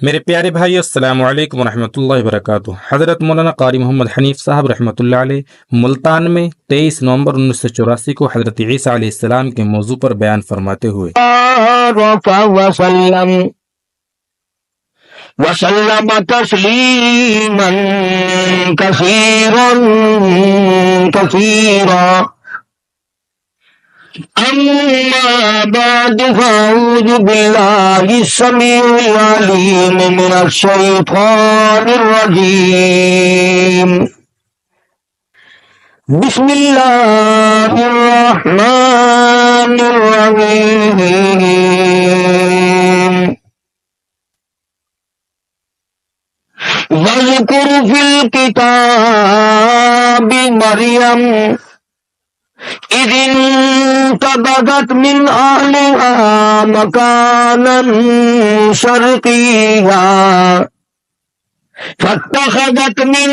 میرے پیارے بھائی السلام علیکم ورحمۃ اللہ وبرکاتہ۔ حضرت مولانا قاری محمد حنیف صاحب رحمۃ اللہ علیہ ملتان میں 23 نومبر 1984 کو حضرت عیسیٰ علیہ السلام کے موضوع پر بیان فرماتے ہوئے وسلم تسلیما کثیرا کثیرا اما بعد فاعوذ باللہ السمیع العلیم من الشیطان الرجیم بسم اللہ الرحمن الرحیم وَاذْكُرْ فِي الْكِتَابِ مَرْيَمَ إِذِ انتبذت من أهلها مكانا شرقيا فاتخذت من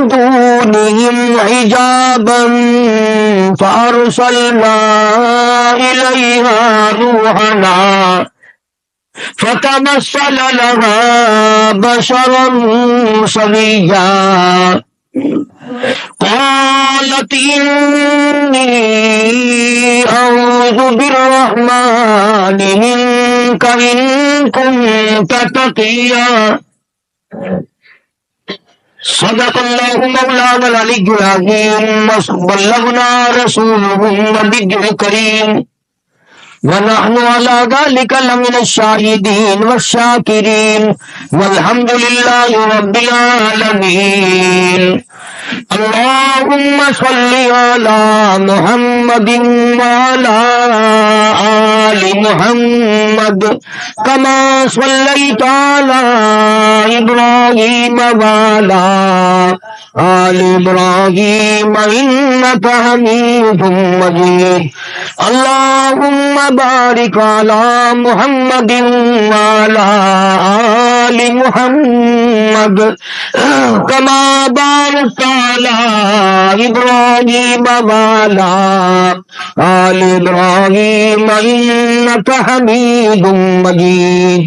دونهم حجابا فأرسلنا إليها روحنا فتمثل لها بشرا سويا قالت إني أعوذ بالرحمن منك إن كنت تقيا صدق الله مولانا العلي العظيم وبلغنا رسوله النبي الكريم ونحن على ذلك لمن الشاهدين والشاكرين والحمد لله رب العالمين اللهم صل على محمد وعلى آل محمد كما صليت على إبراهيم وعلى آل إبراهيم إنك حميد مجيد اللهم بارك على محمد وعلى آل محمد كما باركت على إبراهيم وعلى آل إبراهيم إنك حميد مجيد۔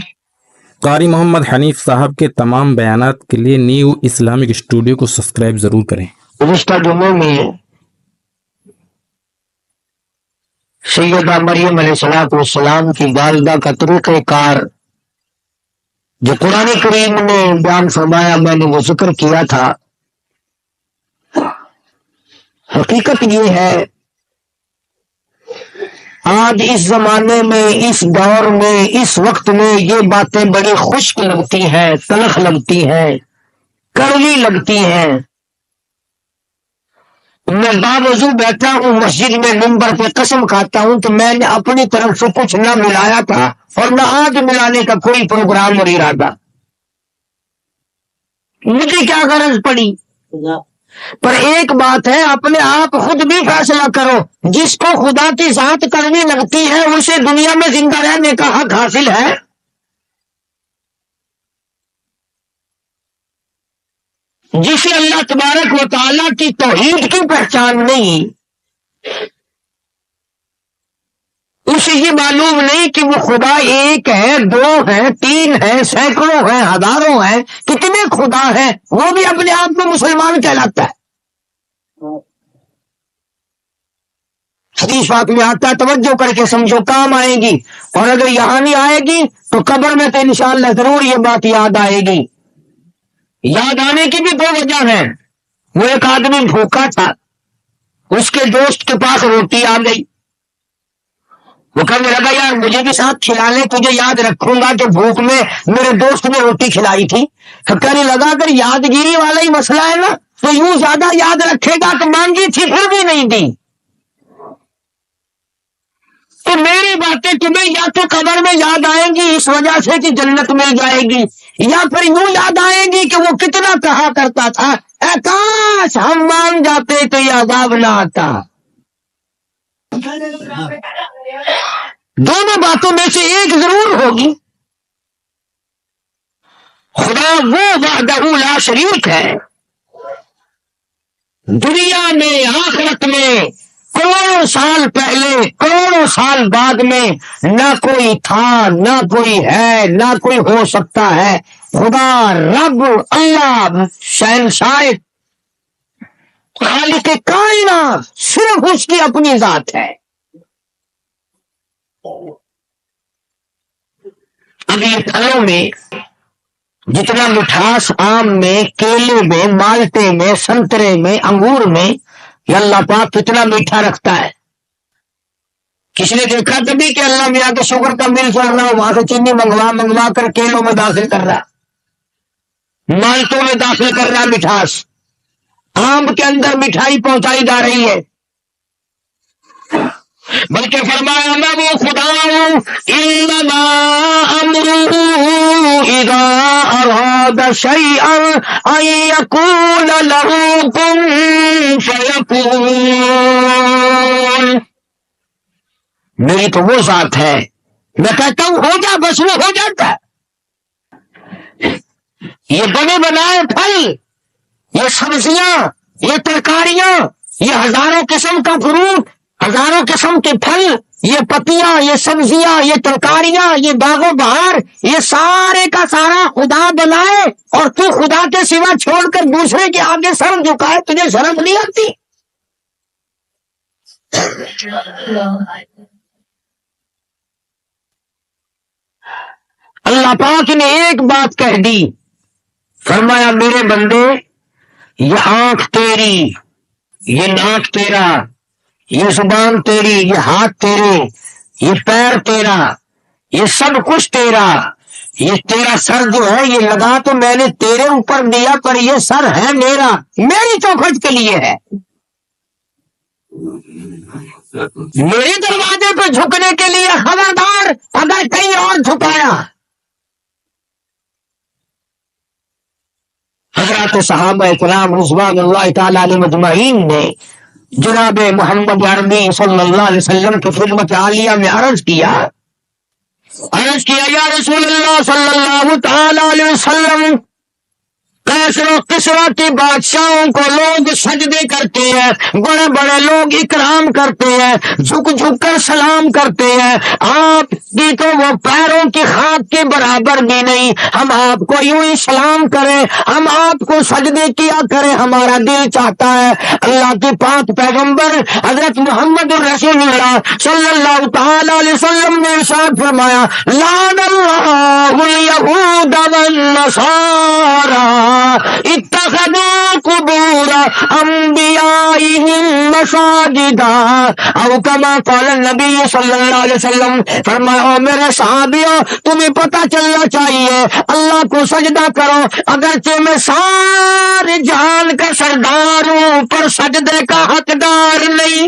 قاری محمد حنیف صاحب کے تمام بیانات کے لیے نیو اسلامک اسٹوڈیو کو سبسکرائب ضرور کریں۔ گزشتہ جمعے میں سیدہ مریم علیہ السلام کی والدہ کا طریقہ کار جو قرآن کریم نے بیان فرمایا، میں نے وہ ذکر کیا تھا۔ حقیقت یہ ہے آج اس زمانے میں، اس دور میں، اس وقت میں یہ باتیں بڑی خشک لگتی ہیں، تلخ لگتی ہیں، کڑوی لگتی ہیں۔ میں باوضو بیٹھا ہوں مسجد میں، منبر پہ قسم کھاتا ہوں کہ میں نے اپنی طرف سے کچھ نہ ملایا تھا اور نہ آج ملانے کا کوئی پروگرام اور ارادہ۔ مجھے کیا غرض پڑی؟ پر ایک بات ہے، اپنے آپ خود بھی فیصلہ کرو، جس کو خدا کی ذات کرنی لگتی ہے اسے دنیا میں زندہ رہنے کا حق حاصل ہے۔ جسے اللہ تبارک و تعالیٰ کی توحید کی پہچان نہیں، اسے یہ معلوم نہیں کہ وہ خدا ایک ہے، دو ہے، تین ہے، سینکڑوں ہیں، ہزاروں ہیں، کتنے خدا ہیں، وہ بھی اپنے آپ میں مسلمان کہلاتا ہے۔ حدیث پاک میں آتا ہے، توجہ کر کے سمجھو، کام آئے گی، اور اگر یہاں نہیں آئے گی تو قبر میں تو انشاءاللہ ضرور یہ بات یاد آئے گی۔ یاد آنے کی بھی دو وجہ ہیں۔ وہ ایک آدمی بھوکا تھا، اس کے دوست کے پاس روٹی آ گئی، وہ کہنے لگا یار مجھے بھی ساتھ کھلا لے، تجھے یاد رکھوں گا کہ بھوک میں میرے دوست نے روٹی کھلائی تھی۔ کہنے لگا اگر یادگیری والا ہی مسئلہ ہے نا تو یوں زیادہ یاد رکھے گا کہ مانگی تھی پھر بھی نہیں دی۔ تو میری باتیں تمہیں یا تو قبر میں یاد آئیں گی اس وجہ سے کہ جنت مل جائے گی، یا پھر یوں یاد آئیں گی کہ وہ کتنا کہا کرتا تھا اے کاش ہم مان جاتے تو یہ عذاب نہ آتا۔ دونوں باتوں میں سے ایک ضرور ہوگی۔ خدا وہ وحدہ لا شریک ہے، دنیا میں آخرت میں کروڑوں سال پہلے، کروڑوں سال بعد میں نہ کوئی تھا، نہ کوئی ہے، نہ کوئی ہو سکتا ہے۔ خدا رب اللہ شہنشاہ خالق کائنات صرف اس کی اپنی ذات ہے۔ اب یہ پھلوں میں جتنا مٹھاس آم میں، کیلے میں، مالٹے میں، سنترے میں، انگور میں، یہ اللہ پاک کتنا میٹھا رکھتا ہے۔ کسی نے دیکھا کبھی کہ اللہ میاں کے شوگر کا مل چل رہا ہے، وہاں سے چینی منگوا کر کیلوں میں داخل کر رہا، مالٹوں میں داخل کر رہا مٹھاس، آم کے اندر مٹھائی پہنچائی جا رہی ہے۔ بلکہ فرمایا میں وہ خدا ہوں، انما امرہ اذا اراد شیئا ان یقول له کن فیکون۔ میری تو وہ ذات ہے، میں کہتا ہوں ہو جا، بس وہ ہو جاتا ہے۔ یہ بنے بنائے پھل، یہ سبزیاں، یہ ترکاریاں، یہ ہزاروں قسم کا فروٹ، ہزاروں قسم کے پھل، یہ پتیاں، یہ سبزیاں، یہ ترکاریاں، یہ باغ و بہار، یہ سارے کا سارا خدا بنائے، اور تو خدا کے سوا چھوڑ کر دوسرے کے آگے سر جھکائے، تجھے شرم نہیں آتی؟ اللہ پاک نے ایک بات کہہ دی، فرمایا میرے بندے، یہ آنکھ تیری، یہ ناک تیرا، یہ زبان تیری، یہ ہاتھ تیرے، یہ پیر تیرا، یہ سب کچھ تیرا، یہ تیرا سر جو ہے یہ لگا تو میں نے تیرے اوپر دیا، پر یہ سر ہے میرا، میری چوکھٹ کے لیے ہے، میرے دروازے پہ جھکنے کے لیے۔ خبردار اگر کہیں اور جھکایا۔ حضرات صحابہ کرام رضوان اللہ تعالی علیہ مجمعین نے جناب محمد عربی صلی اللہ علیہ وسلم کی خدمت عالیہ میں عرض کیا یا رسول اللہ صلی اللہ تعالی علیہ وسلم، کیسر و کسرا کے بادشاہوں کو لوگ سجدے کرتے ہیں، بڑے بڑے لوگ اکرام کرتے ہیں، جھک جھک کر سلام کرتے ہیں، آپ کی تو وہ پیروں کی خاک کے برابر بھی نہیں، ہم آپ کو یوں ہی سلام کریں، ہم آپ کو سجدے کیا کریں، ہمارا دل چاہتا ہے۔ اللہ کے پاک پیغمبر حضرت محمد رسول اللہ صلی اللہ تعالی علیہ وسلم نے ارشاد فرمایا، لعن اللہ الیہود والنصارى اتخذوا قبور انبیائهم مساجدا، او کما قال النبی صلی اللہ علیہ وسلم، فرمایا میرے صحابیوں تمہیں پتہ چلنا چاہیے اللہ کو سجدہ کرو، اگرچہ میں سارے جہان کا سردار ہوں پر سجدے کا حقدار نہیں۔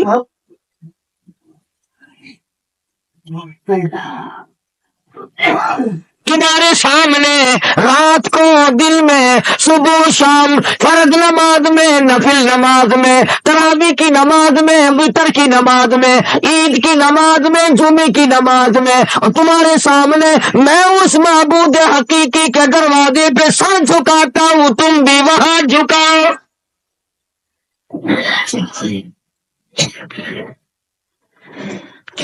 تمہارے سامنے رات کو، دن میں، صبح شام، فرض نماز میں، نفل نماز میں، تراویح کی نماز میں، وتر کی نماز میں، عید کی نماز میں، جمعے کی نماز میں، اور تمہارے سامنے میں اس معبود حقیقی کے دروازے پہ سر جھکاتا ہوں، تم بھی وہاں جھکاؤ۔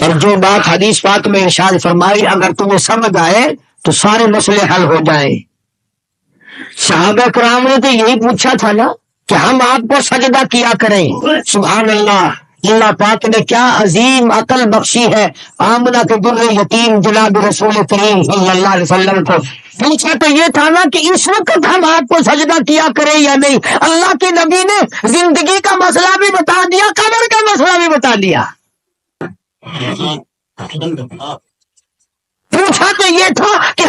اور جو بات حدیث پاک میں ارشاد فرمائی اگر تمہیں سمجھ آئے تو سارے مسئلے حل ہو جائیں۔ صحابہ کرام نے تو یہی پوچھا تھا نا کہ ہم آپ کو سجدہ کیا کریں۔ سبحان اللہ، اللہ پاک نے کیا عظیم عقل بخشی ہے۔ آمنہ کے در یتیم جناب رسول کریم صلی اللہ علیہ وسلم کو پوچھا تو یہ تھا نا کہ اس وقت ہم آپ کو سجدہ کیا کریں یا نہیں۔ اللہ کے نبی نے زندگی کا مسئلہ بھی بتا دیا، قبر کا مسئلہ بھی بتا دیا۔ پوچھا تو یہ تھا کہ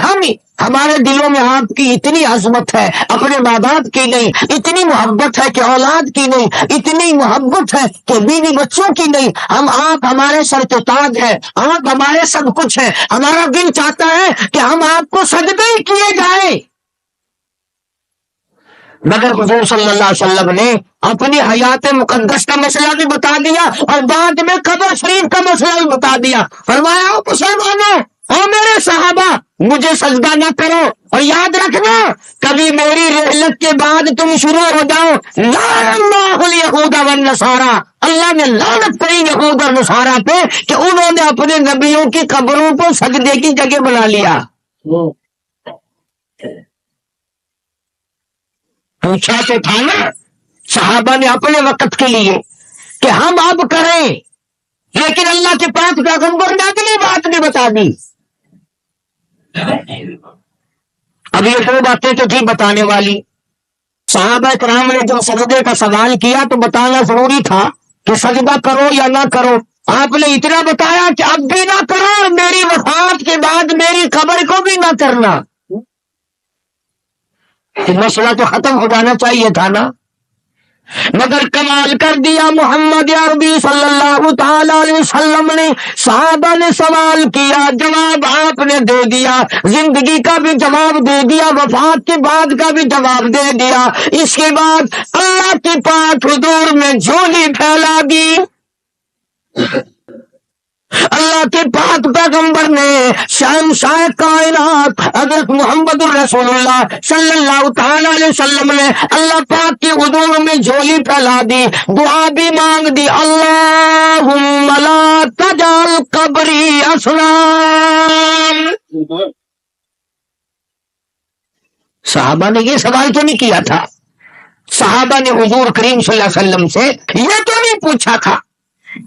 ہمارے دلوں میں آپ کی اتنی عظمت ہے، اپنے ماں باپ کی نہیں، اتنی محبت ہے کہ اولاد کی نہیں، اتنی محبت ہے کہ بیوی بچوں کی نہیں، آپ ہمارے سر کے تاج ہیں، آپ ہمارے سب کچھ ہیں، ہمارا دل چاہتا ہے کہ ہم آپ کو سجدے ہی کیے جائیں۔ مگر حضور صلی اللہ علیہ وسلم نے اپنی حیات مقدس کا مسئلہ بھی بتا دیا اور بعد میں قبر شریف کا مسئلہ بھی بتا دیا۔ فرمایا مسلمانوں، اور میرے صحابہ مجھے سجدہ نہ کرو، اور یاد رکھنا کبھی میری رحلت کے بعد تم شروع ہو جاؤ لعن اللہ الیہود والنصارى، اللہ نے لعنت کری یہود اور نصارہ پہ کہ انہوں نے اپنے نبیوں کی قبروں کو سجدے کی جگہ بنا لیا۔ پوچھا تو تھا نا صحابہ نے اپنے وقت کے لیے کہ ہم اب کریں، لیکن اللہ کے پاک پیغمبر نے اگلی بات بھی بتا دی۔ اب یہ دو باتیں تو تھی بتانے والی، صحابہ کرام نے جو سجدے کا سوال کیا تو بتانا ضروری تھا کہ سجدہ کرو یا نہ کرو۔ آپ نے اتنا بتایا کہ اب بھی نہ کرو، میری وفات کے بعد میری قبر کو بھی نہ کرنا، مسئلہ تو ختم ہو جانا چاہیے تھا نا۔ مگر کمال کر دیا محمد عربی صلی اللہ تعالی علیہ وسلم نے، صحابہ نے سوال کیا، جواب آپ نے دے دیا، زندگی کا بھی جواب دے دیا، وفات کے بعد کا بھی جواب دے دیا۔ اس کے بعد اللہ کے پاک حضور میں جھولی پھیلا دی۔ اللہ کے پاک پیغمبر نے شہنشاہ کائنات حضرت محمد الرسول اللہ صلی اللہ تعالی علیہ وسلم نے اللہ پاک کے حضور میں جھولی پھیلا دی، دعا بھی مانگ دی، اللہم لا تجعل قبری اصنام۔ صحابہ نے یہ سوال تو نہیں کیا تھا، صحابہ نے حضور کریم صلی اللہ علیہ وسلم سے یہ تو نہیں پوچھا تھا،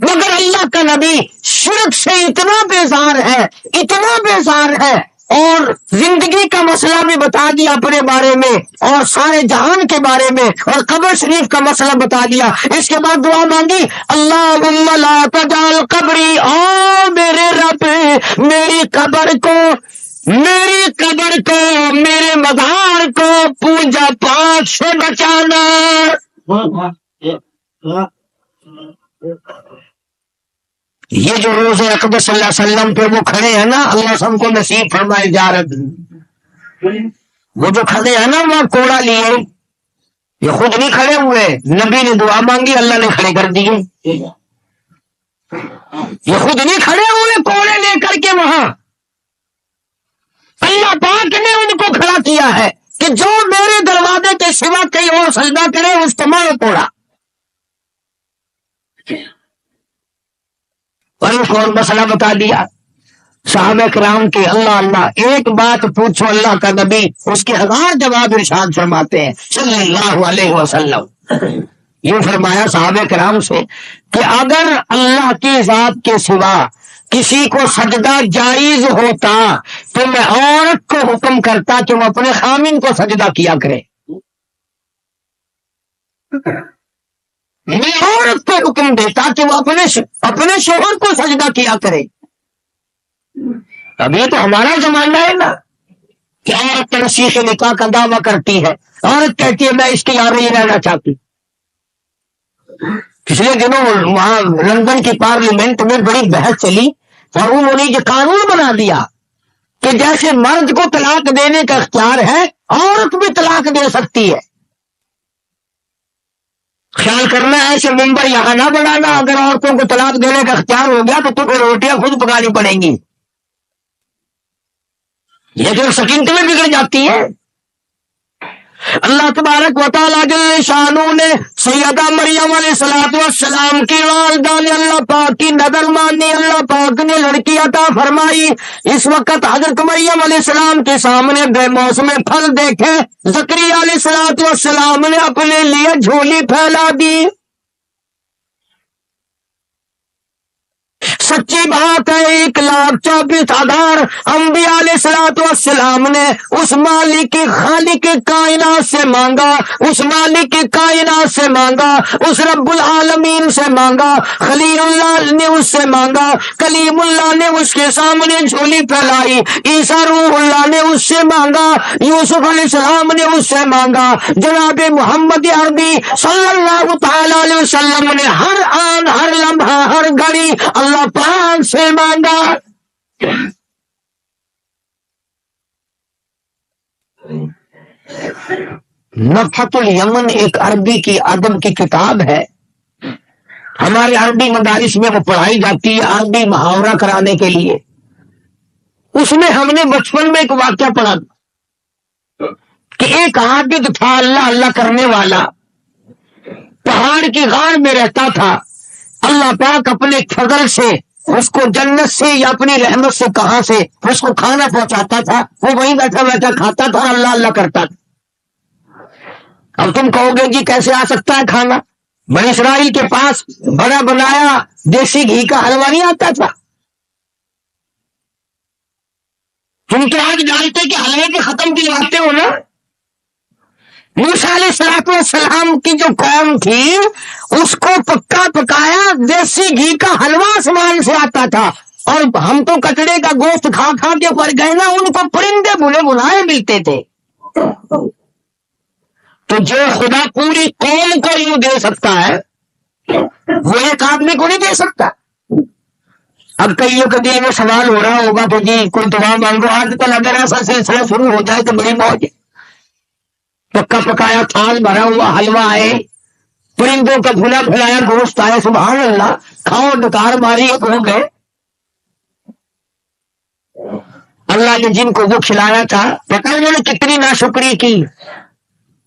مگر اللہ کا نبی شرک سے اتنا بیزار ہے، اتنا بیزار ہے، اور زندگی کا مسئلہ بھی بتا دیا اپنے بارے میں اور سارے جہان کے بارے میں، اور قبر شریف کا مسئلہ بتا دیا۔ اس کے بعد دعا مانگی، اللہم لا تجعل قبری، او میرے رب میری قبر کو، میرے مزار کو پوجا پاٹ سے بچانا۔ یہ جو روز اقدس صلی اللہ علیہ وسلم پہ وہ کھڑے ہیں نا، اللہ سب کو نصیب فرمائے زیارت، وہ جو کھڑے ہیں نا وہ کوڑا لیے، یہ خود نہیں کھڑے ہوئے، نبی نے دعا مانگی اللہ نے کھڑے کر دیے، یہ خود نہیں کھڑے ہوئے کوڑے لے کر کے، وہاں اللہ پاک نے ان کو کھڑا کیا ہے کہ جو میرے دروازے کے سوا کہیں اور سجدہ کرے اس کو مارو کوڑا۔ اور مسئلہ بتا دیا صحابہ کرام کے، اللہ اللہ ایک بات پوچھو اللہ کا نبی، اس کے 1000 جواب ارشاد فرماتے ہیں صلی اللہ علیہ وسلم۔ یہ فرمایا صحابہ کرام سے کہ اگر اللہ کی ذات کے سوا کسی کو سجدہ جائز ہوتا تو میں عورت کو حکم کرتا کہ وہ اپنے خامن کو سجدہ کیا کرے، میں عورت کو حکم دیتا کہ وہ اپنے شوہر کو سجدہ کیا کرے۔ اب یہ تو ہمارا زمانہ ہے نا کہ عورت تنسیخ نکاح کا دعویٰ کرتی ہے، عورت کہتی ہے میں اس کے یار نہیں رہنا چاہتی۔ پچھلے دنوں وہاں لندن کی پارلیمنٹ میں بڑی بحث چلی اور انہوں نے یہ قانون بنا دیا کہ جیسے مرد کو طلاق دینے کا اختیار ہے عورت بھی طلاق دے سکتی ہے۔ خیال کرنا ہے ایسے ممبر یہاں نہ بنانا، اگر عورتوں کو طلاق دینے کا اختیار ہو گیا تو تمہیں روٹیاں خود پکانی پڑیں گی، یہ جو سکینت میں بگڑ جاتی ہے۔ اللہ تبارک و تعالیٰ جل شانہ نے سیدہ مریم علیہ السلام کی والدہ نے اللہ پاک کی نظر مانی، اللہ پاک نے لڑکی عطا فرمائی۔ اس وقت حضرت مریم علیہ السلام کے سامنے بے موسم پھل دیکھے، زکریا علیہ السلام نے اپنے لیے جھولی پھیلا دی۔ سچی بات ہے 1,24,000 انبیاء علیہ السلام نے اس مالک خالق کائنات سے مانگا، اس مالک کائنات سے مانگا، اس رب العالمین سے مانگا، خلیل اللہ نے اس سے مانگا، کلیم اللہ نے اس کے سامنے جھولی پھیلائی، عیسیٰ روح اللہ نے اس سے مانگا، یوسف علیہ السلام نے اس سے مانگا، جناب محمد عربی صلی اللہ تعالی علیہ وسلم نے ہر آن ہر لمحہ ہر گھڑی اللہ پاک سے مانگا۔ نفحۃ الیمن ایک عربی کی ادب کی کتاب ہے، ہمارے عربی مدارس میں وہ پڑھائی جاتی ہے عربی محاورہ کرانے کے لیے۔ اس میں ہم نے بچپن میں ایک واقعہ پڑھا کہ ایک عابد تھا اللہ اللہ کرنے والا، پہاڑ کی غار میں رہتا تھا. اللہ پاک اپنے فضل سے اس کو جنت سے یا اپنی رحمت سے کہاں سے اس کو کھانا پہنچاتا تھا، وہ وہیں بیٹھا بیٹھا کھاتا تھا اور اللہ اللہ کرتا تھا. اب تم کہو گے جی کیسے آ سکتا ہے کھانا؟ بنی اسرائیل کے پاس بڑا بنایا دیسی گھی کا حلوہ نہیں آتا تھا؟ تم تو آج ڈالتے کہ حلوے کے ختم دلواتے ہو نا. موسیٰ علیہ السلام کی جو قوم تھی اس کو پکا پکایا دیسی گھی کا حلوہ آسمان سے آتا تھا، اور ہم تو کچڑے کا گوشت کھا کھا کے مر گئے نا، ان کو پرندے بھولے بھلائے ملتے تھے. تو جو خدا پوری قوم کو یوں دے سکتا ہے وہ ایک آدمی کو نہیں دے سکتا. اب کئیوں کے دل میں سوال ہو رہا ہوگا تو جی کوئی دعا مانگو. آج کل اگر ایسا سلسلہ شروع ہو جائے تو بڑی موج ہے. پکا پکایا تھال بھرا ہوا حلوہ آئے، پرندوں کا بھلا بھلایا گوشت آئے، سبحان اللہ، کھاؤ ڈکار ماری ہو گئے. اللہ نے جن کو وہ کھلایا تھا پتہ انہوں نے کتنی ناشکری کی.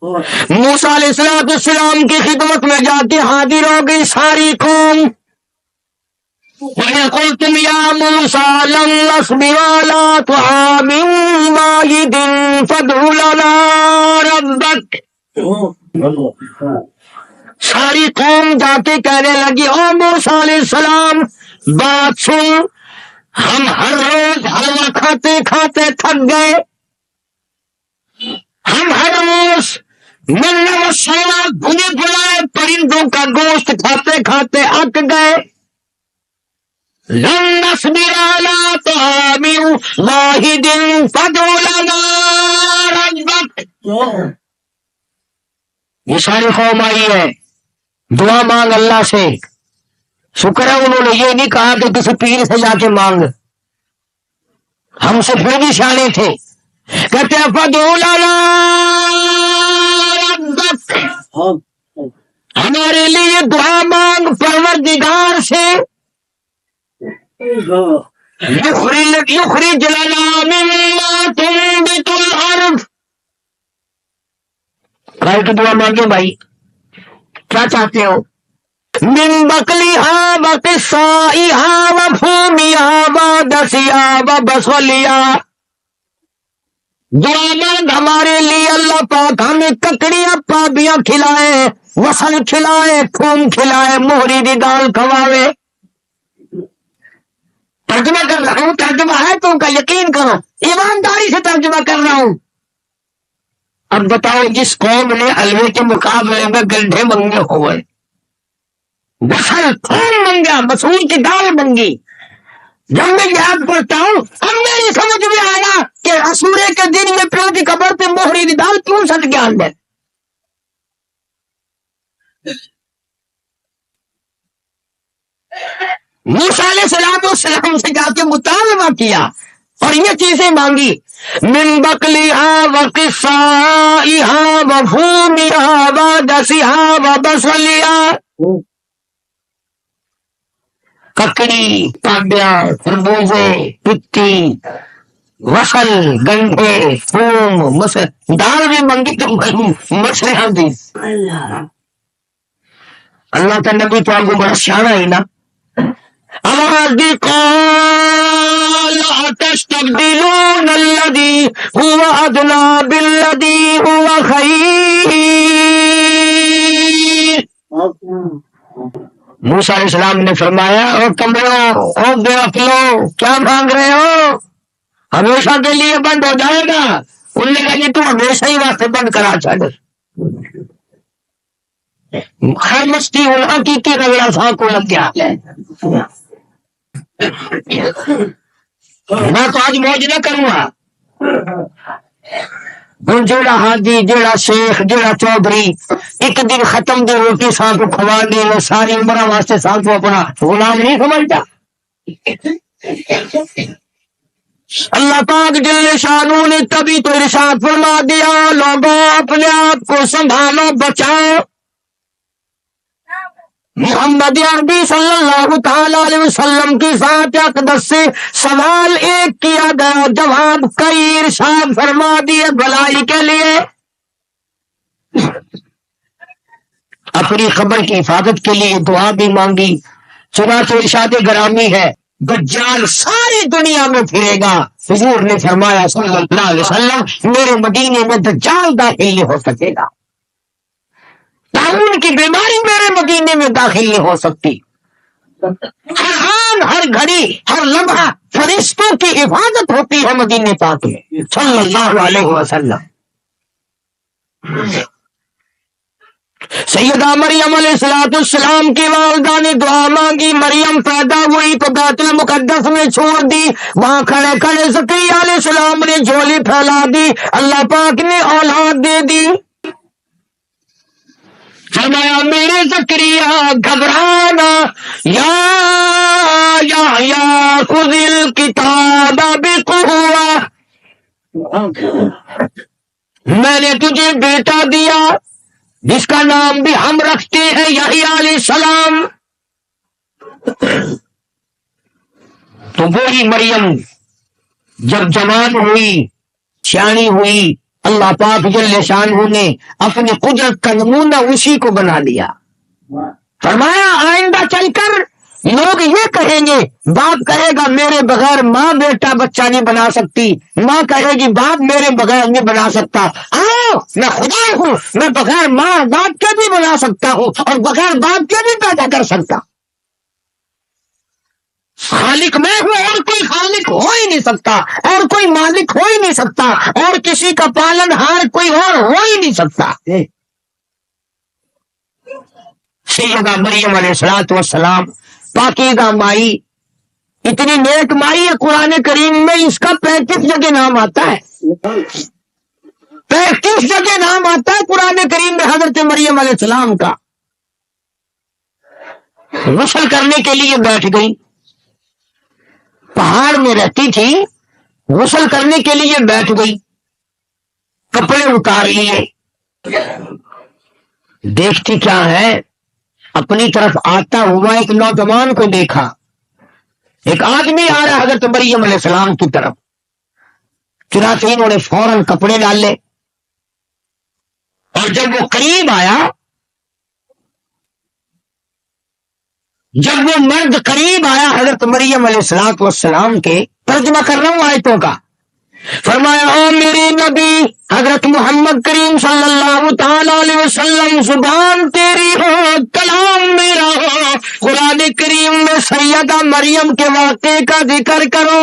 موسیٰ علیہ السلام کی خدمت میں جا کے حاضر ہو گئی ساری قوم. وَقُلْتُمْ يَا مُوسَىٰ لَن نَّصْبِرَ عَلَىٰ طَعَامٍ وَاحِدٍ فَادْعُ لَنَا رَبَّكَ. ساری قوم جا کے کہنے لگی او موسیٰ علیہ السلام بات سن، ہم ہر روز حلوہ کھاتے کھاتے تھک گئے، ہم ہر روز ملنے وسلم بھنے بھلائے پرندوں کا گوشت کھاتے کھاتے اک گئے. لن نصبر علی طعام واحد فادع لنا ربک. یہ ساری قوم آئی ہے، دعا مانگ اللہ سے. شکر ہے انہوں نے یہ نہیں کہا کہ کسی پیر سے جا کے مانگ، ہم سے پھر بھی سیانے تھے. کہتے ہیں فادع لنا ربک، ہمارے لیے دعا مانگ پروردگار سے. یخرج لنا مما تنبت الارض. کائے کی دعا مانگے بھائی؟ کیا چاہتے ہو؟ من بقلیہا وقصائہا وفومیہا ودسیہا وبصلیہا. دعا مانگ ہمارے لیے اللہ پاک ہمیں ککڑیاں پابیاں کھلائے، وصل کھلائے، پھوم کھلائے، موہری دی دال کھواوے. ترجمہ کر رہا ہوں، ترجمہ ہے تو ان کا یقین کرو، ایمانداری سے ترجمہ کر رہا ہوں. اب بتاؤ جس قوم نے حلوے کے مقابلے میں گلڈھے منگے ہوئے، بسر تھوم منگا، مسور کی دال منگی. جب میں یاد کرتا ہوں اب میری سمجھ میں آیا کہ عاشورے کے دن میں پیو کی قبر پہ موہری دی دال کیوں سٹ گیا اندر. موسیٰ علیہ السلام سے جا کے مطالبہ کیا اور یہ چیزیں مانگی. من بقلیہا وقصائہا وفومیہا ودسیہا وبصلیہا. ککڑی، پابیاں، خربوزے، پتی، وصل، گنڈے، تھوم، دال بھی منگی تو مسلح دی. اللہ کا نبی تو آپ کو بڑا سیانا ہی نا. آواز دی قال اتستبدلون الذی هو ادنی بالذی هو خیر. موسیٰ علیہ السلام نے فرمایا او کمرو، او بے عقلو، کیا مانگ رہے ہو؟ ہمیشہ کے لیے بند ہو جائے گا. انہوں نے کہا یہ تو ہمیشہ ہی واسطے بند کرا چھڑ. ہر مستی ہونا کی رگڑا سا کو لگ گیا. میں تو آج موج نہ کروں گا. ہوں جیڑا حاجی، جیڑا شیخ، جیڑا چودھری ایک دن ختم دی روٹی سان کو کھوا دے وہ ساری عمر واسطے سان کو اپنا غلام نہیں سمجھتا. اللہ پاک جل شانہ نے تبھی تو ارشاد فرما دیا لوگوں اپنے آپ کو سنبھالو، بچاؤ. محمد عربی صلی اللہ تعالی علیہ وسلم کی ذات اقدس سے سوال ایک کیا گیا، جواب کئی ارشاد فرما دیے بھلائی کے لیے۔ اپنی خبر کی حفاظت کے لیے دعا بھی مانگی۔ چنانچہ ارشاد گرامی ہے، دجال ساری دنیا میں پھرے گا، حضور نے فرمایا صلی اللہ علیہ وسلم میرے مدینے میں دجال داخل نہیں ہو سکے گا، طاعون کی بیماری میرے مدینے میں داخل نہیں ہو سکتی۔ ہر آن ہر گھڑی ہر لمحہ فرشتوں کی حفاظت ہوتی ہے مدینے پاک میں صلی اللہ علیہ وسلم۔ سیدہ مریم علیہ السلام کی والدہ نے دعا مانگی، مریم پیدا ہوئی تو بیت المقدس میں چھوڑ دی، وہاں کھڑے کھڑے زکریا علیہ السلام نے جھولی پھیلا دی، اللہ پاک نے اولاد دے دی۔ فرمایا میرے زکریا گھبرانا، یا خذ الکتاب بقوہ، میں نے تجھے بیٹا دیا جس کا نام بھی ہم رکھتے ہیں یحییٰ علیہ السلام۔ تو وہی مریم جب جوان ہوئی، سیانی ہوئی، اللہ پاک جل شانہ نے اپنی قدرت کا نمونہ اسی کو بنا لیا۔ فرمایا آئندہ چل کر لوگ یہ کہیں گے، باپ کہے گا میرے بغیر ماں بیٹا بچہ نہیں بنا سکتی، ماں کہے گی باپ میرے بغیر نہیں بنا سکتا، میں خدا ہوں، میں بغیر ماں باپ کے بھی بنا سکتا ہوں اور بغیر باپ کے بھی پیدا کر سکتا۔ خالق میں ہوں اور کوئی خالق ہو ہی نہیں سکتا، اور کوئی مالک ہو ہی نہیں سکتا، اور کسی کا پالن ہار کوئی اور ہو ہی نہیں سکتا۔ سیدہ مریم علیہ السلام پاکیزہ مائی، اتنی نیک مائی ہے، قرآن کریم میں اس کا 35 جگہ نام آتا ہے، 35 جگہ نام آتا ہے قرآن کریم میں حضرت مریم علیہ السلام کا۔ غسل کرنے کے لیے بیٹھ گئی، پہاڑ میں رہتی تھی، غسل کرنے کے لیے بیٹھ گئی، کپڑے اتار لیے، دیکھتی کیا ہے، اپنی طرف آتا ہوا ایک نوجوان کو دیکھا، ایک آدمی آ رہا حضرت مریم علیہ السلام کی طرف، چنانچہ انہوں نے فوراً کپڑے ڈالے، اور جب وہ قریب آیا، جب وہ مرد قریب آیا حضرت مریم علیہ السلام کے، ترجمہ کر رہا ہوں آیتوں کا، فرمایا او میرے نبی حضرت محمد کریم صلی اللہ تعالی علیہ وسلم، زبان تیری ہو کلام میرا ہو، قرآن کریم میں سیدہ مریم کے واقعے کا ذکر کرو،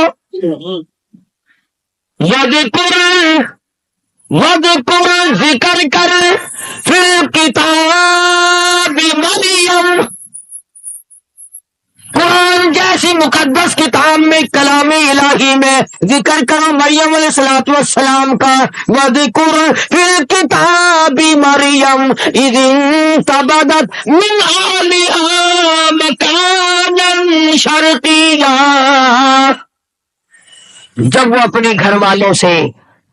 وَذْكُرْ ذکر کر فی الکتاب مریم، قرآن جیسی مقدس کتاب میں، کلام الہی میں ذکر کرو مریم علیہ السلام کا۔ وَذْكُرْ فِي الْكِتَابِ مَرْيَمَ إِذِ انتَبَذَتْ مِنْ أَهْلِهَا مَكَانًا شَرْقِيًّا، جب وہ اپنے گھر والوں سے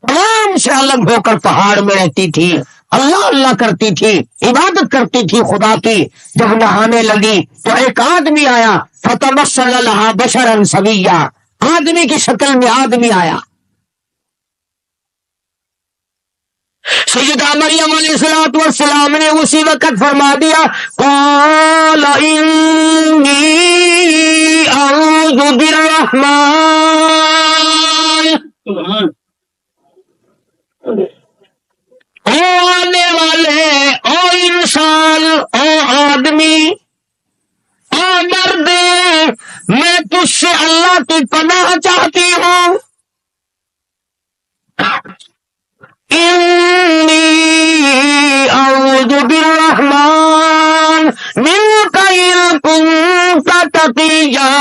تمام سے الگ ہو کر پہاڑ میں رہتی تھی، اللہ اللہ کرتی تھی، عبادت کرتی تھی خدا کی، جب نہانے لگی تو ایک آدمی آیا، فَتَمَثَّلَ لَهَا بَشَرًا سَوِيًّا، آدمی کی شکل میں آدمی آیا۔ سیدہ مریم علیہ السلام نے اسی وقت فرما دیا، قَالَ إِنِّي أَعُوذُ بِالرَّحْمَنِ، او آنے والے، او انسان، او آدمی، او مرد، میں تجھ سے اللہ کی پناہ چاہتی ہوں، انی اعوذ بالرحمن منک ان کنت تقیا،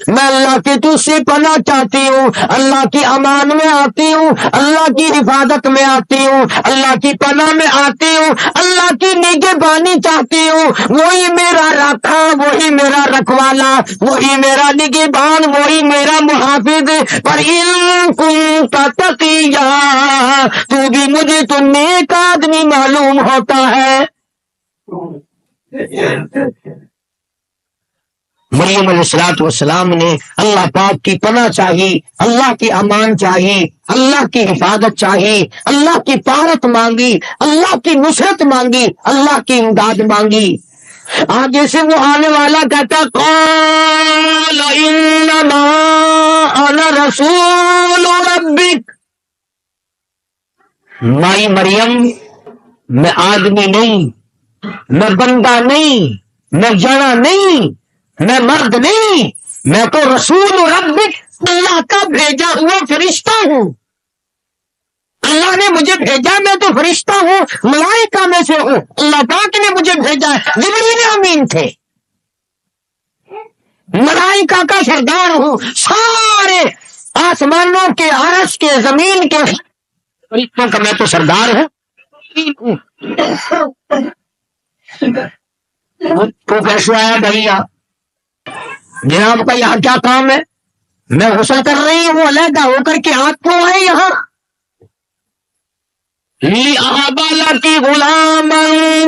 میں اللہ کی تجھ سے پناہ چاہتی ہوں، اللہ کی امان میں آتی ہوں، اللہ کی حفاظت میں آتی ہوں، اللہ کی پناہ میں آتی ہوں، اللہ کی نگہبانی چاہتی ہوں، وہی میرا رکھا، وہی میرا رکھوالا، وہی میرا نگہبان، وہی میرا محافظ، پر ان کنت تقیا، تو بھی مجھے تو نیک آدمی معلوم ہوتا ہے۔ مریم علیہ السلام نے اللہ پاک کی پناہ چاہی، اللہ کی امان چاہی، اللہ کی حفاظت چاہی، اللہ کی طاعت مانگی، اللہ کی نصرت مانگی، اللہ کی امداد مانگی۔ آگے سے وہ آنے والا کہتا قال انما انا رسول ربک، مائی مریم میں آدمی نہیں، میں بندہ نہیں، میں جڑا نہیں، میں مرد نہیں، میں تو رسول ربک، اللہ کا بھیجا ہوا فرشتہ ہوں۔ اللہ نے مجھے بھیجا، میں تو فرشتہ ہوں، ملائکہ میں سے ہوں، اللہ پاک نے مجھے بھیجا ہے۔ جبریل امین تھے، ملائکہ کا سردار ہوں، سارے آسمانوں کے، عرش کے، زمین کے فرشتوں کا میں تو سردار ہوں۔ پروفیسر آیا بھیا، جناب کا یہاں کیا کام ہے؟ میں غسل کر رہی ہوں، علیحدہ ہو کر کے آپ کیوں آئے یہاں؟ کی غلام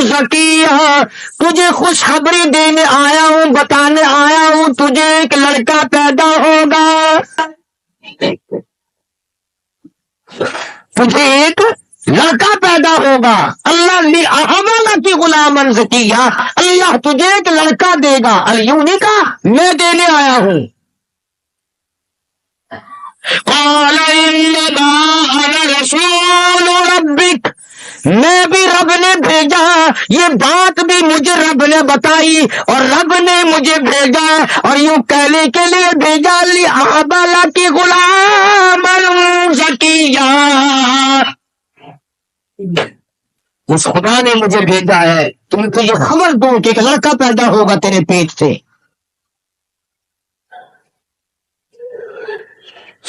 زکیہ، تجھے خوشخبری دینے آیا ہوں، بتانے آیا ہوں تجھے ایک لڑکا پیدا ہوگا، تجھے ایک لڑکا پیدا ہوگا۔ اللہ کی غلام زکیہ، اللہ تجھے ایک لڑکا دے گا۔ یوں نہیں کہا میں دینے آیا ہوں۔ قال انما انا رسول ربک، میں بھی رب نے بھیجا، یہ بات بھی مجھے رب نے بتائی اور رب نے مجھے بھیجا، اور یوں کہنے کے لیے بھیجا لِأَحْبَ کی غلام زکیہ، اس خدا نے مجھے بھیجا ہے تم تجھے خبر دوں کہ ایک لڑکا پیدا ہوگا تیرے پیٹ سے۔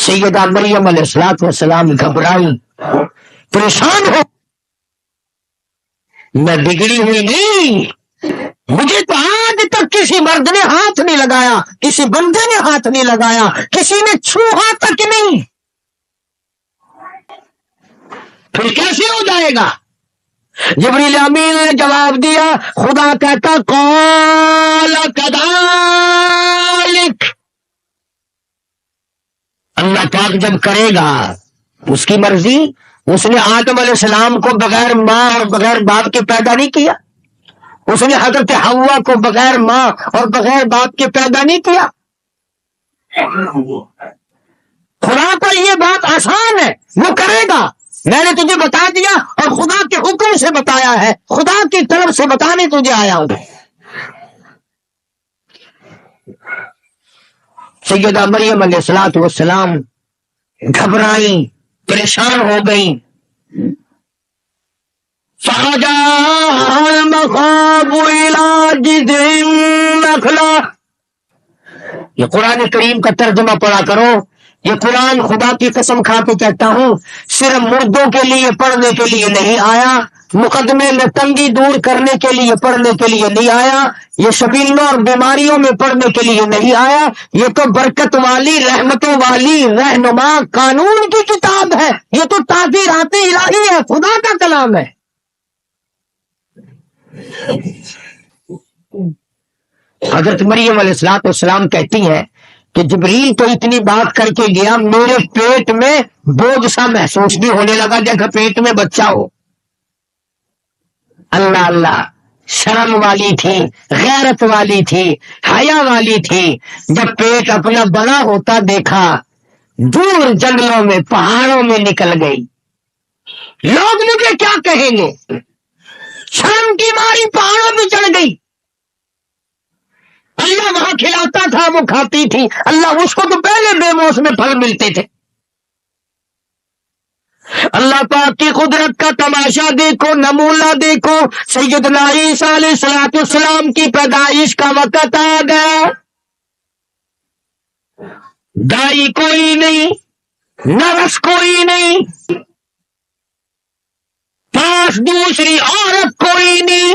سیدہ مریم علیہ السلام گھبرائی، پریشان ہو، میں بگڑی ہوئی نہیں، مجھے تو آج تک کسی مرد نے ہاتھ نہیں لگایا، کسی بندے نے ہاتھ نہیں لگایا، کسی نے چھوہا تک نہیں، پھر کیسے ہو جائے گا؟ جبریل امین نے جواب دیا، خدا کہتا قال کذالک، اللہ پاک جب کرے گا اس کی مرضی۔ اس نے آدم علیہ السلام کو بغیر ماں اور بغیر باپ کے پیدا نہیں کیا، اس نے حضرت حوا کو بغیر ماں اور بغیر باپ کے پیدا نہیں کیا۔ خدا پر یہ بات آسان ہے، وہ کرے گا، میں نے تجھے بتا دیا اور خدا کے حکم سے بتایا ہے، خدا کی طرف سے بتانے تجھے آیا ہوں۔ سیدہ مریم علیہ السلام گھبرائیں، پریشان ہو گئیں۔ فَجَاءَ الْمَخَاضُ إِلَىٰ جِذْعِ النَّخْلَةِ، یہ قرآن کریم کا ترجمہ پڑھا کرو، یہ قرآن خدا کی قسم کھا کے کہتا ہوں صرف مردوں کے لیے پڑھنے کے لیے نہیں آیا، مقدمے میں تنگی دور کرنے کے لیے پڑھنے کے لیے نہیں آیا، یہ شبیلوں اور بیماریوں میں پڑھنے کے لیے نہیں آیا، یہ تو برکت والی، رحمتوں والی، رہنما قانون کی کتاب ہے، یہ تو تعبیرات الہی ہے، خدا کا کلام ہے۔ حضرت مریم علیہ السلام کہتی ہیں کہ جبریل تو اتنی بات کر کے گیا، میرے پیٹ میں بوجھ سا محسوس بھی ہونے لگا جیسے پیٹ میں بچہ ہو۔ اللہ اللہ، شرم والی تھی، غیرت والی تھی، حیا والی تھی، جب پیٹ اپنا بڑا ہوتا دیکھا، دور جنگلوں میں پہاڑوں میں نکل گئی، لوگ مجھے کیا کہیں گے، شرم کی ماری پہاڑوں میں چڑھ گئی۔ اللہ وہاں کھلاتا تھا، وہ کھاتی تھی، اللہ اس کو تو پہلے بے موسم پھل ملتے تھے۔ اللہ پاک کی قدرت کا تماشا دیکھو، نمونہ دیکھو، سیدنا عیسیٰ علیہ السلام کی پیدائش کا وقت آ گیا، دائی کوئی نہیں، نرس کوئی نہیں، پاس دوسری عورت کوئی نہیں،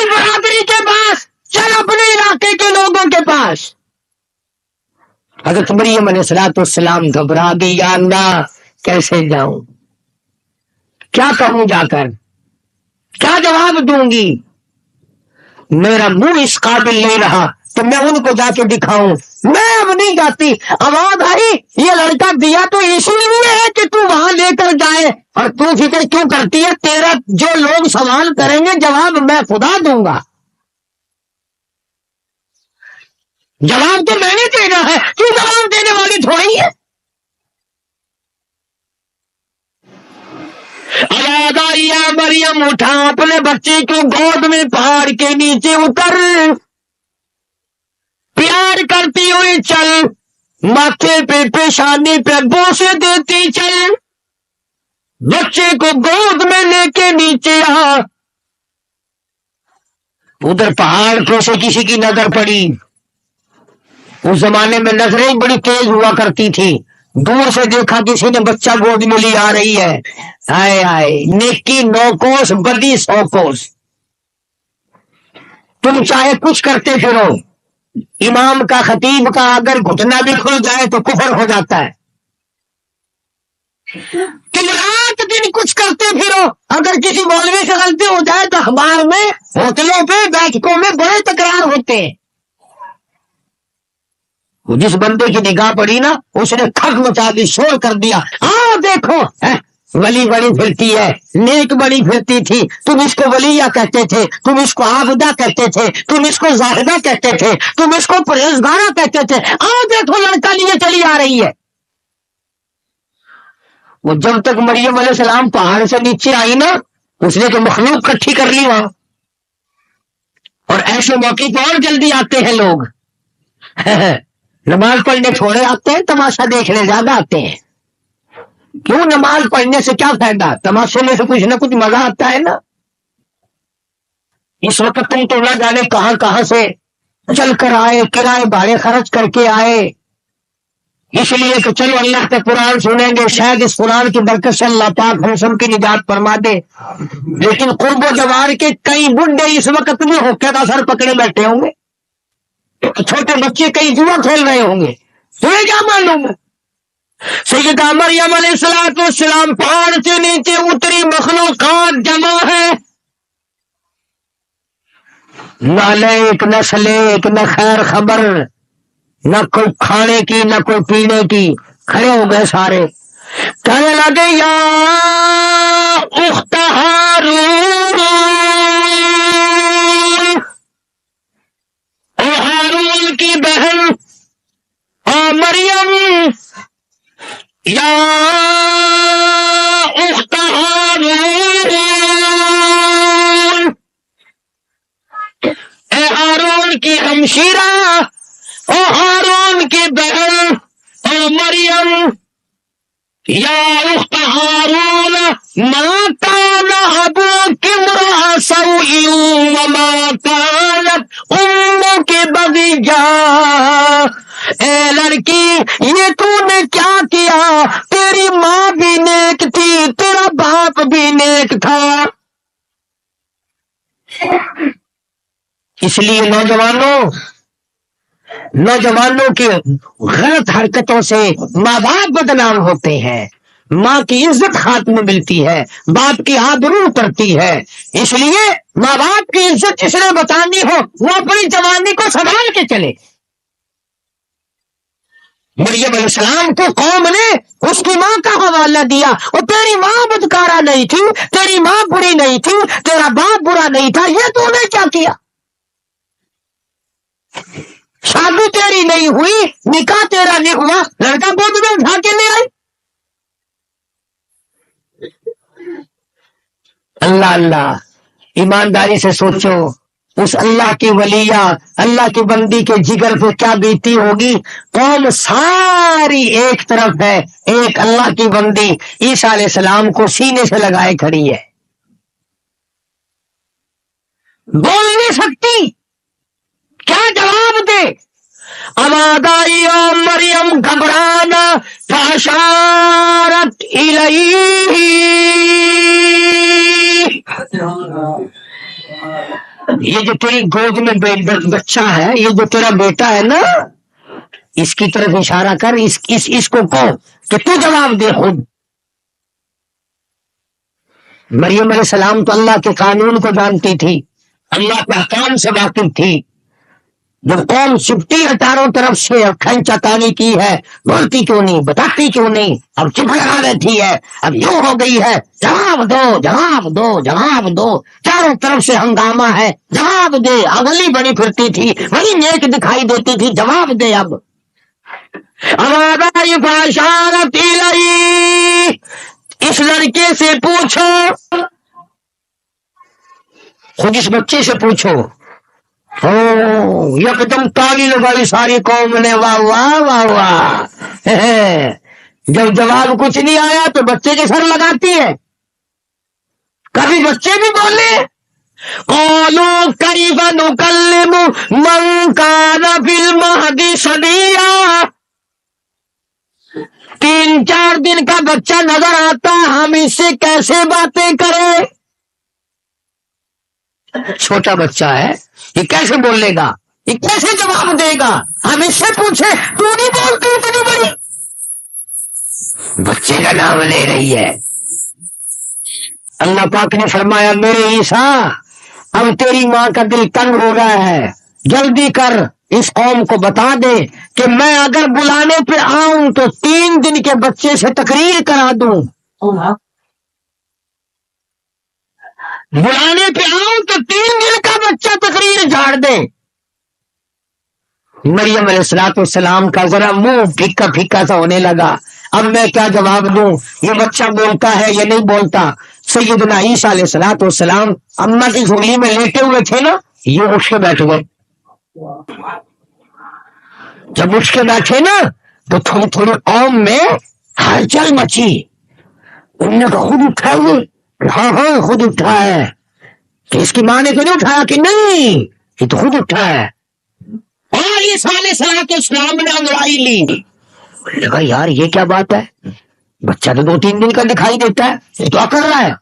چل برادری کے پاس، چل اپنے علاقے کے لوگوں کے پاس۔ حضرت مریم علیہ السلام گھبرا گئی، یا اللہ کیسے جاؤں، کیا کہوں، جا کر کیا جواب دوں گی، میرا منہ اس قابل نہیں رہا کہ میں ان کو جا کے دکھاؤں، میں اب نہیں جاتی۔ آواز آئی، یہ لڑکا دیا تو اسی لیے ہے کہ تو وہاں لے کر جائے، اور تو فکر کیوں کرتی ہے، تیرا جو لوگ سوال کریں گے جواب میں خدا دوں گا، جواب تو میں نے دینا ہے، تو جواب دینے والی تھوڑی ہے۔ آواز آئی، یا مریم اٹھا اپنے بچے کو گود میں پہاڑ کے نیچے اتر، پیار کرتی ہوئی چل، ماتھے پہ پیشانی پہ بوسے دیتی چل، بچے کو گود میں لے کے نیچے آ۔ ادھر پہاڑ پہ سے کسی کی نظر پڑی، اس زمانے میں نظریں بڑی تیز ہوا کرتی تھی، دور سے دیکھا کسی نے بچہ گود میں لی آ رہی ہے، آئے آئے، نیکی 9 کوس بدی 100 کوس۔ تم چاہے کچھ کرتے پھرو، امام کا خطیب کا اگر گھٹنا بھی کھل جائے تو کفر ہو جاتا ہے۔ تم رات دن کچھ کرتے پھرو، اگر کسی مولوی سے غلطی ہو جائے تو اخبار میں، ہوٹلوں پہ، بیٹھکوں میں بڑے تکرار ہوتے ہیں۔ جس بندے کی نگاہ پڑی نا، اس نے کھٹ مچا دی، شور کر دیا، آؤ دیکھو، ولی بڑی پھرتی ہے، نیک بڑی پھرتی تھی، تم اس کو ولیہ کہتے تھے، تم اس کو عابدہ کہتے تھے، تم اس کو زاہدہ کہتے تھے، تم اس کو پرہیزگارہ کہتے تھے، آؤ دیکھو لڑکا لیے چلی آ رہی ہے۔ وہ جب تک مریم علیہ السلام پہاڑ سے نیچے آئی نا، اس نے تو مخلوق کٹھی کر لی وہاں، اور ایسے موقع پہ اور جلدی آتے ہیں لوگ، نماز پڑھنے تھوڑے آتے ہیں، تماشا دیکھنے زیادہ آتے ہیں۔ کیوں؟ نماز پڑھنے سے کیا فائدہ، تماشے میں سے کچھ نہ کچھ مزہ آتا ہے نا۔ اس وقت تم تو نہ جانے کہاں کہاں سے چل کر آئے، کرائے بھاڑے خرچ کر کے آئے، اس لیے کہ چلو اللہ کا قرآن سنیں گے، شاید اس قرآن کی برکت سے اللہ پاک ہم سب کی نجات فرما دے۔ لیکن قرب و جوار کے کئی بڈھے اس وقت بھی ہوکے کا سر پکڑے بیٹھے ہوں گے، چھوٹے بچے کئی جوا کھیل رہے ہوں گے، تمہیں کیا معلوم ہے؟ سیدہ مریم علیہ السلام پہاڑ سے نیچے اتری، مخلوقات جمع ہے، نہ لیک نہ سلیک نہ خیر خبر، نہ کوئی کھانے کی نہ کوئی پینے کی، کھڑے ہو گئے سارے، کہنے لگے یا اخت ہارون، اے ہارون کی بہن، اے مریم، یا اخت ہارون، اے ہارون کی ہمشیرہ، او ہارون کی بہن، او مریم، یا اخت ہارون، ما کان ابوک امرأ سوء وما کانت امک بغیا، اے لڑکی یہ تو نے کیا کیا، تیری ماں بھی نیک تھی، تیرا باپ بھی نیک تھا۔ اس لیے نوجوانوں کی غلط حرکتوں سے ماں باپ بدنام ہوتے ہیں، ماں کی عزت خاتمہ ملتی ہے، باپ کی آبرو اترتی ہے۔ اس لیے ماں باپ کی عزت جس نے بتانی ہو وہ اپنی جوانی کو سنبھال کے چلے۔ مریم علیہ السلام کو قوم نے اس کی ماں کا حوالہ دیا، اور تیری ماں بدکارہ نہیں تھی، تیری ماں بری نہیں تھی، تیرا باپ برا نہیں تھا، یہ تو نے کیا کیا؟ شادی تیری نہیں ہوئی، نکاح تیرا نہیں ہوا، لڑکا گود میں اٹھا کے لے آئی۔ اللہ اللہ، ایمانداری سے سوچو، اس اللہ کی ولیہ، اللہ کی بندی کے جگر پہ کیا بیتی ہوگی۔ قوم ساری ایک طرف ہے، ایک اللہ کی بندی عیسیٰ علیہ السلام کو سینے سے لگائے کھڑی ہے، بول نہیں سکتی، کیا جواب دے؟ آواز آئی، او مریم گھبرانا، فاشارت الیہ، یہ جو تیری گود میں بچہ ہے، یہ جو تیرا بیٹا ہے نا، اس کی طرف اشارہ کر، اس کو کہو کہ تو جواب دے خود۔ مریم علیہ السلام تو اللہ کے قانون کو جانتی تھی، اللہ کے احکام سے واقف تھی۔ جب قوم چپٹی ہے چاروں طرف سے، اور کھینچا تانی کی ہے، بولتی کیوں نہیں، بتاتی کیوں نہیں، اب چپ لگا رہتی ہے، اب یوں ہو گئی ہے، جواب دو جواب دو جواب دو، چاروں طرف سے ہنگامہ ہے، جواب دے۔ اگلی بڑی پھرتی تھی، بڑی نیک دکھائی دیتی تھی، جواب دے اب۔ فاشارت الیہ، اس لڑکے سے پوچھو، خود اس بچے سے پوچھو۔ یکدم تالی لگائی ساری قوم نے، واہ واہ واہ واہ۔ جب جواب کچھ نہیں آیا تو بچے کے سر لگاتی ہے۔ کبھی بچے بھی بولے، قالوا کیف نکلم من کان فی المہد صبیا، 3-4 دن کا بچہ نظر آتا، ہم اس سے کیسے باتیں کریں؟ چھوٹا بچہ ہے، یہ کیسے بولے گا، یہ کیسے جواب دے گا؟ ہم اس سے پوچھے، تو نہیں بولتی اتنی بڑی؟ بچے کا نام لے رہی ہے۔ اللہ پاک نے فرمایا، میرے عیسیٰ، اب تیری ماں کا دل تنگ ہو رہا ہے، جلدی کر اس قوم کو بتا دے کہ میں اگر بلانے پہ آؤں تو 3 دن کے بچے سے تقریر کرا دوں، بلانے پہ آؤں تو 3 دن کا بچہ تقریر جھاڑ دے۔ مریم علیہ السلام کا ذرا منہ پھیکا پھیکا سا ہونے لگا، اب میں کیا جواب دوں، یہ بچہ بولتا ہے یا نہیں بولتا؟ سیدنا عیسیٰ علیہ السلام اماں کی جھولی میں لیٹے ہوئے تھے نا، یہ اٹھ کے بیٹھ گئے۔ جب اٹھ کے بیٹھے نا تو تھوڑی تھوڑی قوم میں ہلچل مچی۔ انہوں نے کہا خود اٹھا ہے؟ ہاں ہاں خود اٹھا ہے۔ کہ اس کی ماں نے تو نہیں اٹھایا؟ کہ نہیں، یہ تو خود اٹھا ہے۔ اور عیسیٰ علیہ السلام نے انگڑائی لی۔ لگا یار یہ کیا بات ہے، بچہ تو 2-3 دن کا دکھائی دیتا ہے، یہ تو کر رہا ہے۔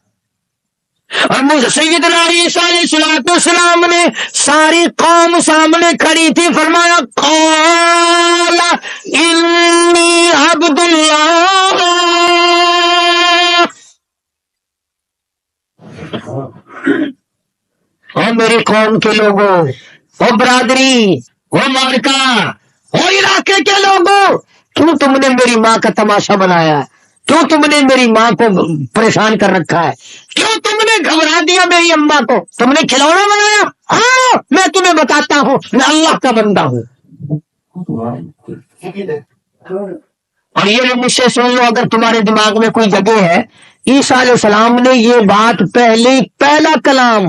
اور مجھے سیدنا عیسیٰ علیہ السلام نے ساری قوم سامنے کھڑی تھی، فرمایا قال انی عبد اللہ، اور میری قوم کے لوگوں، وہ برادری، وہ مارکا، وہ علاقے کے لوگوں، کیوں تم نے میری ماں کا تماشا بنایا؟ کیوں تم نے میری ماں کو پریشان کر رکھا ہے؟ کیوں تم نے گھبرا دیا میری اماں کو؟ تم نے کھلونا بنایا؟ ہاں میں تمہیں بتاتا ہوں، میں اللہ کا بندہ ہوں۔ اور یہ مجھ سے سن لو، اگر تمہارے دماغ میں کوئی جگہ ہے، عیسیٰ علیہ السلام نے یہ بات پہلا کلام،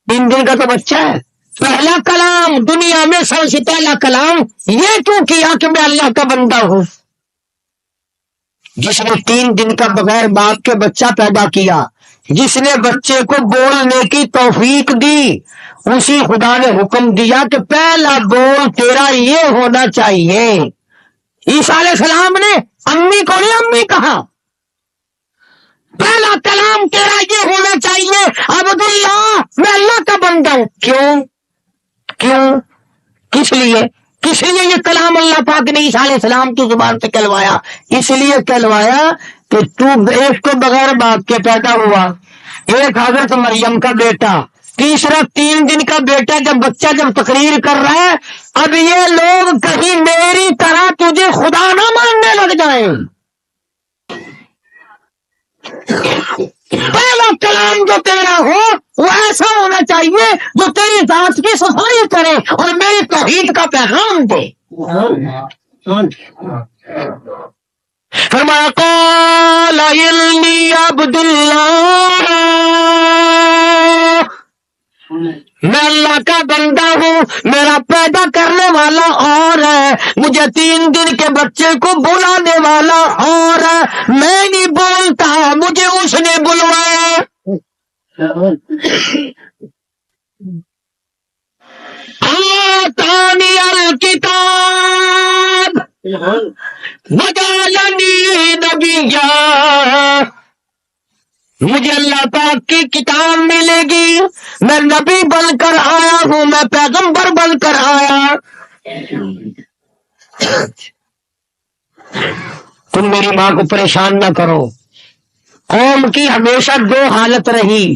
3 دن کا تو بچہ ہے، پہلا کلام، دنیا میں سب سے پہلا کلام یہ کیوں کیا کہ میں اللہ کا بندہ ہوں؟ جس نے 3 دن کا بغیر باپ کے بچہ پیدا کیا، جس نے بچے کو بولنے کی توفیق دی، اسی خدا نے حکم دیا کہ پہلا بول تیرا یہ ہونا چاہیے۔ عیسیٰ علیہ السلام نے امی کو نہیں امی کہا، پہلا کلام تیرا یہ ہونا چاہیے، عبداللہ، میں اللہ کا بندہ ہوں۔ کیوں؟ کس لیے یہ کلام اللہ پاک نے عیسیٰ علیہ السلام کی زبان سے کہلوایا؟ اس لیے کہلوایا کہ تو ایک تو بغیر باپ کے پیدا ہوا، ایک حضرت مریم کا بیٹا، تیسرا 3 دن کا بیٹا، بچہ جب تقریر کر رہا ہے، اب یہ لوگ کہیں میری طرح تجھے خدا نہ ماننے لگ جائیں۔ پہلا کلام جو تیرا ہو وہ ایسا ہونا چاہیے جو تیری ذات کی صفائی کرے اور میری توحید کا پیغام دے۔ فرمایا قال انی عبد اللہ، میں اللہ کا بندہ ہوں، میرا پیدا کرنے والا اور ہے، مجھے 3 دن کے بچے کو بلانے والا اور ہے، میں نہیں بولتا، مجھے اس نے بلوایا۔ آتانی الکتاب وجعلنی نبیا، مجھے اللہ پاک کی کتاب ملے گی، میں نبی بن کر آیا ہوں، میں پیغمبر بن کر آیا۔ تم میری ماں کو پریشان نہ کرو۔ قوم کی ہمیشہ دو حالت رہی،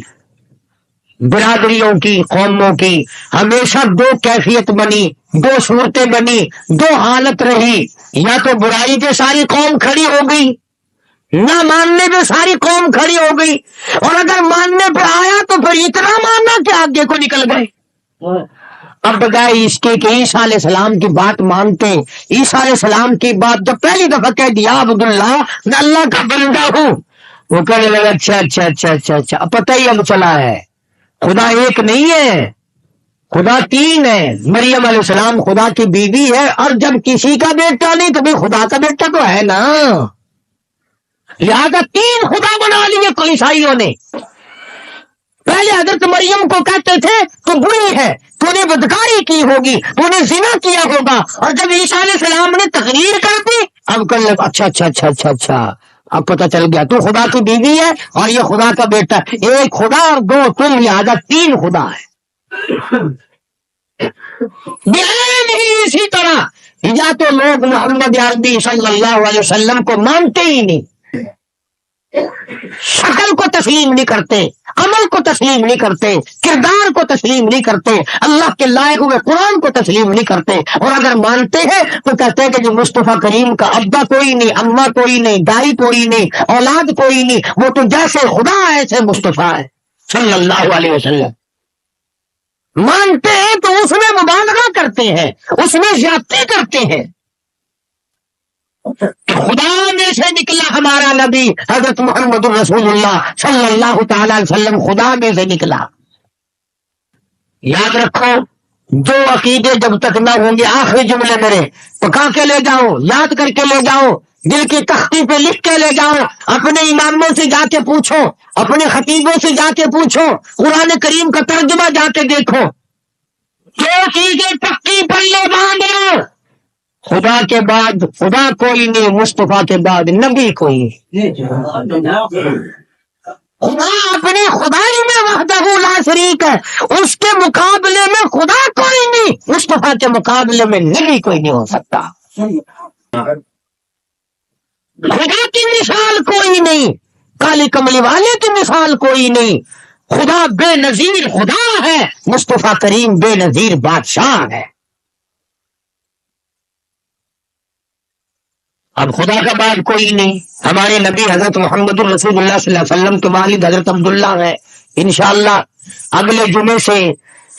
برادریوں کی، قوموں کی ہمیشہ دو کیفیت بنی، دو صورتیں بنی، دو حالت رہی۔ یا تو برائی پہ ساری قوم کھڑی ہو گئی، نہ ماننے پہ ساری قوم کھڑی ہو گئی، اور اگر ماننے پہ آیا تو پھر اتنا ماننا کہ آگے کو نکل گئے۔ اب بجائے اس کے کہ عیسیٰ علیہ السلام کی بات مانتے، عیسیٰ علیہ السلام کی بات جب پہلی دفعہ کہہ دیا عبداللہ میں اللہ کا بندہ ہوں، وہ کہنے لگا اچھا اچھا اچھا اچھا اچھا، اب پتہ ہی اب چلا ہے خدا ایک نہیں ہے، خدا تین ہے۔ مریم علیہ السلام خدا کی بیوی ہے، اور جب کسی کا بیٹا نہیں تو بھی خدا کا بیٹا تو ہے نا، لہذا تین خدا بنا لیے کوئی عیسائیوں نے۔ پہلے حضرت مریم کو کہتے تھے تو بری ہے، تو نے بدکاری کی ہوگی، تو نے زنا کیا ہوگا، اور جب عیسیٰ علیہ السلام نے تقریر کر دی اب کر لگا اچھا اچھا اچھا اچھا اچھا، اب پتہ چل گیا تو خدا کی بیوی ہے اور یہ خدا کا بیٹا، ایک خدا اور دو تم، لہذا تین خدا ہے۔ نہیں اسی طرح یا تو لوگ محمد عربی صلی اللہ علیہ وسلم کو مانتے ہی نہیں، شکل کو تسلیم نہیں کرتے، عمل کو تسلیم نہیں کرتے، کردار کو تسلیم نہیں کرتے، اللہ کے لائے ہوئے قرآن کو تسلیم نہیں کرتے، اور اگر مانتے ہیں تو کہتے ہیں کہ جو مصطفیٰ کریم کا ابا کوئی نہیں، اماں کوئی نہیں، دائی کوئی نہیں، اولاد کوئی نہیں، وہ تو جیسے خدا ہے ایسے مصطفیٰ ہے صلی اللہ علیہ وسلم۔ مانتے ہیں تو اس میں مبالغہ کرتے ہیں، اس میں زیادتی کرتے ہیں۔ خدا میں سے نکلا ہمارا نبی حضرت محمد رسول اللہ صلی اللہ تعالی علیہ وسلم، خدا میں سے نکلا۔ یاد رکھو، دو عقیدے جب تک نہ ہوں گے، آخری جملے میرے پکا کے لے جاؤ، یاد کر کے لے جاؤ، دل کی تختی پہ لکھ کے لے جاؤ، اپنے اماموں سے جا کے پوچھو، اپنے خطیبوں سے جا کے پوچھو، قرآن کریم کا ترجمہ جا کے دیکھو، جو چیزیں پکی پلے باندھ لو، خدا کے بعد خدا کوئی نہیں، مصطفیٰ کے بعد نبی کوئی نہیں۔ خدا اپنی خدائی میں وحدہ لا شریک ہے، اس کے مقابلے میں خدا کوئی نہیں، مصطفیٰ کے مقابلے میں نبی کوئی نہیں ہو سکتا۔ خدا کی مثال کوئی نہیں، کالی کملی والے کی مثال کوئی نہیں، خدا بے نظیر خدا ہے، مصطفیٰ کریم بے نظیر بادشاہ ہے۔ اب خدا کا بعد کوئی نہیں۔ ہمارے نبی حضرت محمد رسول اللہ صلی اللہ علیہ وسلم کے والد حضرت عبداللہ ہے۔ انشاءاللہ اگلے جمعے سے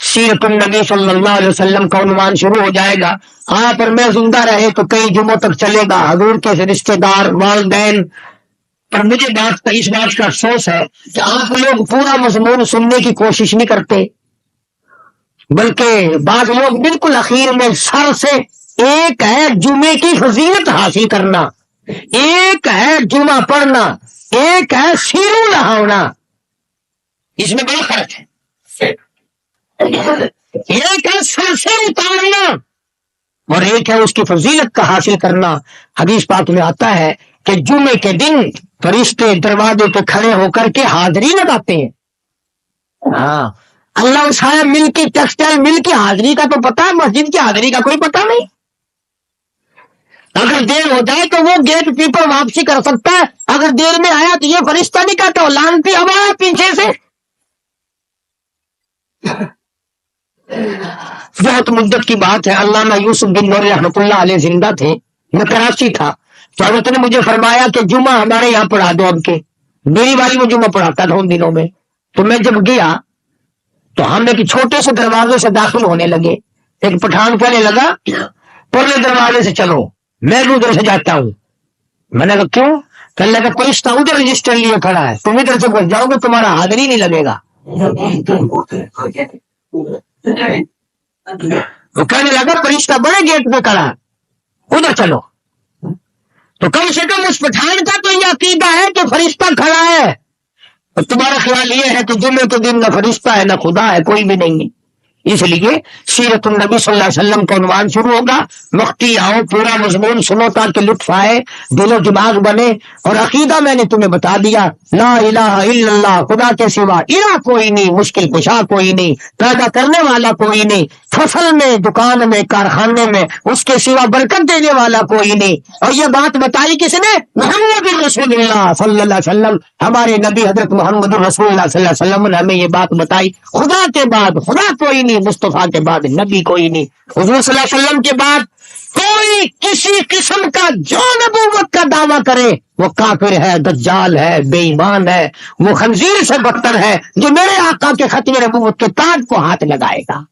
سیرت النبی صلی اللہ علیہ وسلم کا عنوان شروع ہو جائے گا۔ آپ اور میں زندہ رہے تو کئی جمعوں تک چلے گا، حضور کے رشتہ دار، والدین۔ پر مجھے اس بات کا افسوس ہے کہ آپ لوگ پورا مضمون سننے کی کوشش نہیں کرتے، بلکہ بعض لوگ بالکل اخیر میں سر سے، ایک ہے جمعے کی فضیلت حاصل کرنا، ایک ہے جمعہ پڑھنا، ایک ہے سیروں نہانا، اس میں بڑا فرق ہے۔ ایک ہے سر سے اتارنا اور ایک ہے اس کی فضیلت کا حاصل کرنا۔ حدیث پاک میں آتا ہے کہ جمعے کے دن فرشتے دروازے پہ کھڑے ہو کر کے حاضری لگاتے ہیں۔ ہاں، اللہ صاحب مل کی ٹیکسٹائل مل کی حاضری کا تو پتا ہے، مسجد کی حاضری کا کوئی پتا نہیں۔ اگر دیر ہو جائے تو وہ گیٹ کیپر واپسی کر سکتا ہے، اگر دیر میں آیا تو یہ فرشتہ نہیں کہتا، لانتی ہوا ہے پیچھے سے۔ بہت مدت کی بات ہے، علامہ یوسف بن نور رحمۃ اللہ علیہ زندہ تھے، میں کراچی تھا، تو حضرت نے مجھے فرمایا کہ جمعہ ہمارے یہاں پڑھا دو اب کے۔ میری باری میں جمعہ پڑھاتا تھا ان دنوں میں، تو میں جب گیا تو ہم ایک چھوٹے سے دروازے سے داخل ہونے لگے۔ ایک پٹھان کہنے لگا پرلے دروازے سے چلو، میں بھی ادھر سے جاتا ہوں۔ میں نے کہا کیوں؟ کہنے لگا فرشتہ ادھر رجسٹر لیے کھڑا ہے، تم ادھر سے گھس جاؤ گے تمہارا حاضری نہیں لگے گا۔ وہ کہنے لگا فرشتہ بڑے گیٹ پہ کھڑا ہے، ادھر چلو۔ تو کم سے کم اس پٹھان کا تو یہ عقیدہ ہے کہ فرشتہ کھڑا ہے، اور تمہارا خیال یہ ہے کہ جمعے کے دن نہ فرشتہ ہے نہ خدا ہے، کوئی بھی نہیں ہے۔ اس لیے سیرت النبی صلی اللہ علیہ وسلم کا عنوان شروع ہوگا. مفتی آؤ پورا مضمون سنو تاکہ لطف آئے، دل و دماغ بنے. اور عقیدہ میں نے تمہیں بتا دیا، لا الہ الا اللہ، خدا کے سوا الہ کوئی نہیں، مشکل کشا کوئی نہیں، پیدا کرنے والا کوئی نہیں، فصل میں، دکان میں، کارخانے میں اس کے سوا برکت دینے والا کوئی نہیں. اور یہ بات بتائی کس نے؟ محمد رسول اللہ صلی اللہ علیہ وسلم. ہمارے نبی حضرت محمد رسول اللہ صلی اللہ علیہ وسلم نے ہمیں یہ بات بتائی. خدا کے بعد خدا کوئی نہیں، مصطفیٰ کے بعد نبی کوئی نہیں. حضور صلی اللہ علیہ وسلم کے بعد کوئی کسی قسم کا جو نبوت کا دعویٰ کرے وہ کافر ہے، دجال ہے، بے ایمان ہے، وہ خنزیر سے بدتر ہے جو میرے آقا کے ختم نبوت کے تاج کو ہاتھ لگائے گا.